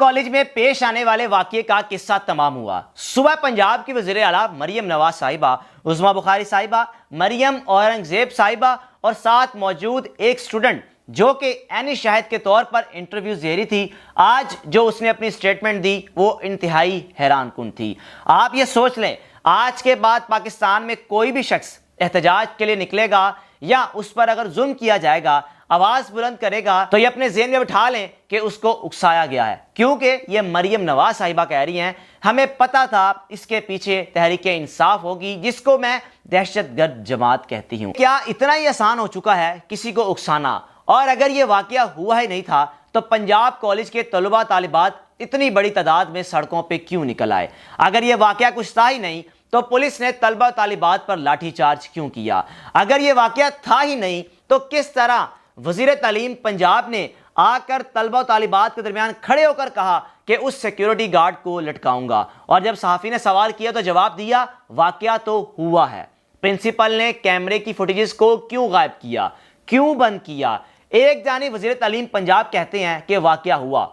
College میں پیش آنے والے واقعے کا قصہ تمام ہوا۔ صبح پنجاب کی وزیر اعلیٰ مریم نواز صاحبہ، عظمیٰ بخاری صاحبہ، مریم اورنگزیب صاحبہ اور ساتھ موجود ایک سٹوڈنٹ جو کہ عینی شاہد کے طور پر انٹرویو دے رہی تھی، آج جو اس نے اپنی سٹیٹمنٹ دی وہ انتہائی حیران کن تھی۔ آپ یہ سوچ لیں، آج کے بعد پاکستان میں کوئی بھی شخص احتجاج کے لیے نکلے گا یا اس پر اگر ظلم کیا جائے گا، آواز بلند کرے گا، تو یہ اپنے ذہن میں بٹھا لیں کہ اس کو اکسایا گیا ہے، کیونکہ یہ مریم نواز صاحبہ کہہ رہی ہیں ہمیں پتا تھا اس کے پیچھے تحریک انصاف ہوگی، جس کو میں دہشت گرد جماعت کہتی ہوں۔ کیا اتنا ہی آسان ہو چکا ہے کسی کو اکسانا؟ اور اگر یہ واقعہ ہوا ہی نہیں تھا تو پنجاب کالج کے طلباء طالبات اتنی بڑی تعداد میں سڑکوں پہ کیوں نکل آئے؟ اگر یہ واقعہ کچھ تھا ہی نہیں تو پولیس نے طلباء طالبات پر لاٹھی چارج کیوں کیا؟ اگر یہ واقعہ تھا ہی نہیں تو کس طرح وزیر تعلیم پنجاب نے آ کر طلباء و طالبات کے درمیان کھڑے ہو کر کہا کہ اس سیکیورٹی گارڈ کو لٹکاؤں گا؟ اور جب صحافی نے سوال کیا تو جواب دیا واقعہ تو ہوا ہے، پرنسپل نے کیمرے کی فوٹیجز کو کیوں غائب کیا، کیوں بند کیا؟ ایک جانب وزیر تعلیم پنجاب کہتے ہیں کہ واقعہ ہوا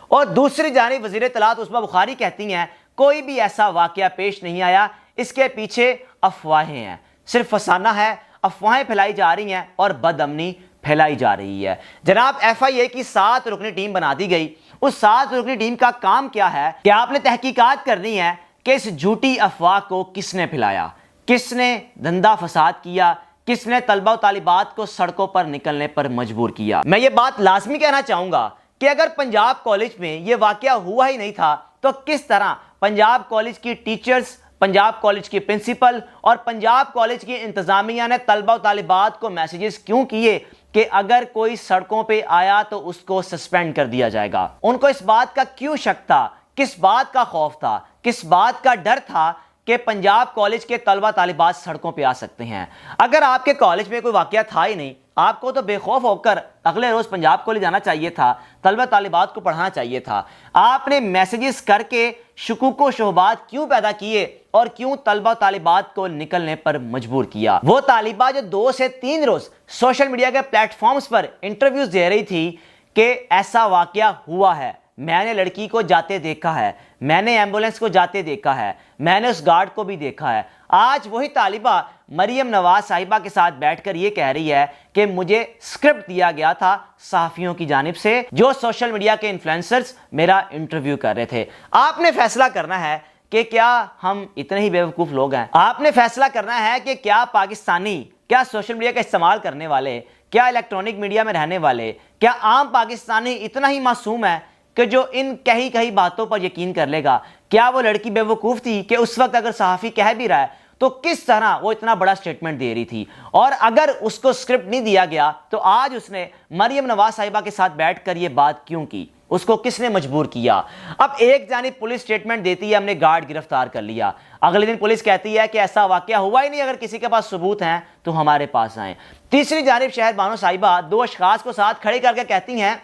اور دوسری جانب وزیر اطلاعات عظمیٰ بخاری کہتی ہیں کوئی بھی ایسا واقعہ پیش نہیں آیا، اس کے پیچھے افواہیں ہیں، صرف فسانہ ہے، افواہیں پھیلائی جا رہی ہیں اور بد امنی پھیلائی جا رہی ہے۔ جناب ایف آئی اے کی 7 رکنی ٹیم بنا دی گئی۔ اس 7 رکنی ٹیم کا کام کیا ہے کہ آپ نے تحقیقات کرنی ہے کہ اس جھوٹی افواہ کو کس نے پھیلایا، کس نے دھندا فساد کیا، کس نے طلبہ و طالبات کو سڑکوں پر نکلنے پر مجبور کیا۔ میں یہ بات لازمی کہنا چاہوں گا کہ اگر پنجاب کالج میں یہ واقعہ ہوا ہی نہیں تھا تو کس طرح پنجاب کالج کی ٹیچرز، پنجاب کالج کی پرنسپل اور پنجاب کالج کی انتظامیہ نے طلبہ و طالبات کو میسیجز کیوں کیے کہ اگر کوئی سڑکوں پہ آیا تو اس کو سسپینڈ کر دیا جائے گا؟ ان کو اس بات کا کیوں شک تھا، کس بات کا خوف تھا، کس بات کا ڈر تھا کہ پنجاب کالج کے طلبہ طالبات سڑکوں پہ آ سکتے ہیں؟ اگر آپ کے کالج میں کوئی واقعہ تھا ہی نہیں، آپ کو تو بے خوف ہو کر اگلے روز پنجاب کالج جانا چاہیے تھا، طلبہ طالبات کو پڑھانا چاہیے تھا۔ آپ نے میسیجز کر کے شکوک و شبہات کیوں پیدا کیے اور کیوں طلبہ طالبات کو نکلنے پر مجبور کیا؟ وہ طالبہ جو 2 سے 3 روز سوشل میڈیا کے پلیٹ فارمز پر انٹرویوز دے رہی تھی کہ ایسا واقعہ ہوا ہے، میں نے لڑکی کو جاتے دیکھا ہے، میں نے ایمبولینس کو جاتے دیکھا ہے، میں نے اس گارڈ کو بھی دیکھا ہے، آج وہی طالبہ مریم نواز صاحبہ کے ساتھ بیٹھ کر یہ کہہ رہی ہے کہ مجھے اسکرپٹ دیا گیا تھا صحافیوں کی جانب سے، جو سوشل میڈیا کے انفلوئنسرز میرا انٹرویو کر رہے تھے۔ آپ نے فیصلہ کرنا ہے کہ کیا ہم اتنے ہی بیوقوف لوگ ہیں؟ آپ نے فیصلہ کرنا ہے کہ کیا پاکستانی، کیا سوشل میڈیا کا استعمال کرنے والے، کیا الیکٹرانک میڈیا میں رہنے والے، کیا عام پاکستانی اتنا ہی معصوم ہے کہ جو ان کئی باتوں پر یقین کر لے گا؟ کیا وہ لڑکی بے وقوف تھی کہ اس وقت اگر صحافی کہہ بھی رہا ہے تو کس طرح وہ اتنا بڑا سٹیٹمنٹ دے رہی تھی؟ اور اگر اس کو سکرپٹ نہیں دیا گیا تو آج اس نے مریم نواز صاحبہ کے ساتھ بیٹھ کر یہ بات کیوں کی؟ اس کو کس نے مجبور کیا؟ اب ایک جانب پولیس سٹیٹمنٹ دیتی ہے ہم نے گارڈ گرفتار کر لیا، اگلے دن پولیس کہتی ہے کہ ایسا واقعہ ہوا ہی نہیں، اگر کسی کے پاس ثبوت ہیں تو ہمارے پاس آئیں۔ تیسری جانب شہر بانو صاحبہ 2 اشخاص کو ساتھ کھڑے کر کے کہتی ہیں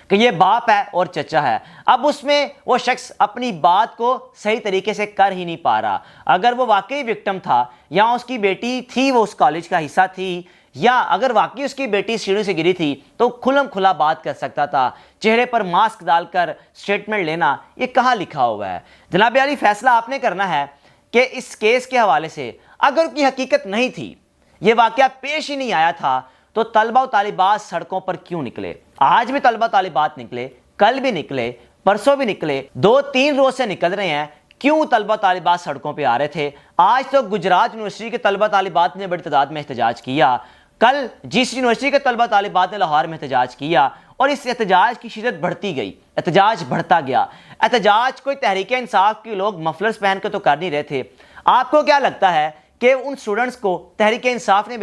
کہ یہ باپ ہے اور چچا ہے۔ اب اس میں وہ شخص اپنی بات کو صحیح طریقے سے کر ہی نہیں پا رہا۔ اگر وہ واقعی وکٹم تھا یا اس کی بیٹی تھی، وہ اس کالج کا حصہ تھی، یا اگر واقعی اس کی بیٹی سیڑھی سے گری تھی تو کھلم کھلا بات کر سکتا تھا۔ چہرے پر ماسک ڈال کر سٹیٹمنٹ لینا، یہ کہاں لکھا ہوا ہے؟ جناب عالی، فیصلہ آپ نے کرنا ہے کہ اس کیس کے حوالے سے اگر کی حقیقت نہیں تھی، یہ واقعہ پیش ہی نہیں آیا تھا، تو طلبہ و طالبات سڑکوں پر کیوں نکلے؟ آج بھی طلبہ طالبات نکلے، کل بھی نکلے، پرسوں بھی نکلے، 2-3 روز سے نکل رہے ہیں، کیوں طلبہ طالبات سڑکوں پہ آ رہے تھے؟ آج تو گجرات یونیورسٹی کے طلبہ طالبات نے بڑی تعداد میں احتجاج کیا، کل جی سی یونیورسٹی کے طلبہ طالبات نے لاہور میں احتجاج کیا، اور اس احتجاج کی شدت بڑھتی گئی، احتجاج بڑھتا گیا۔ احتجاج کوئی تحریک انصاف کے لوگ مفلرز پہن کے تو کر نہیں رہے تھے۔ آپ کو کیا لگتا ہے کہ ان اسٹوڈنٹس کو تحریک انصاف نے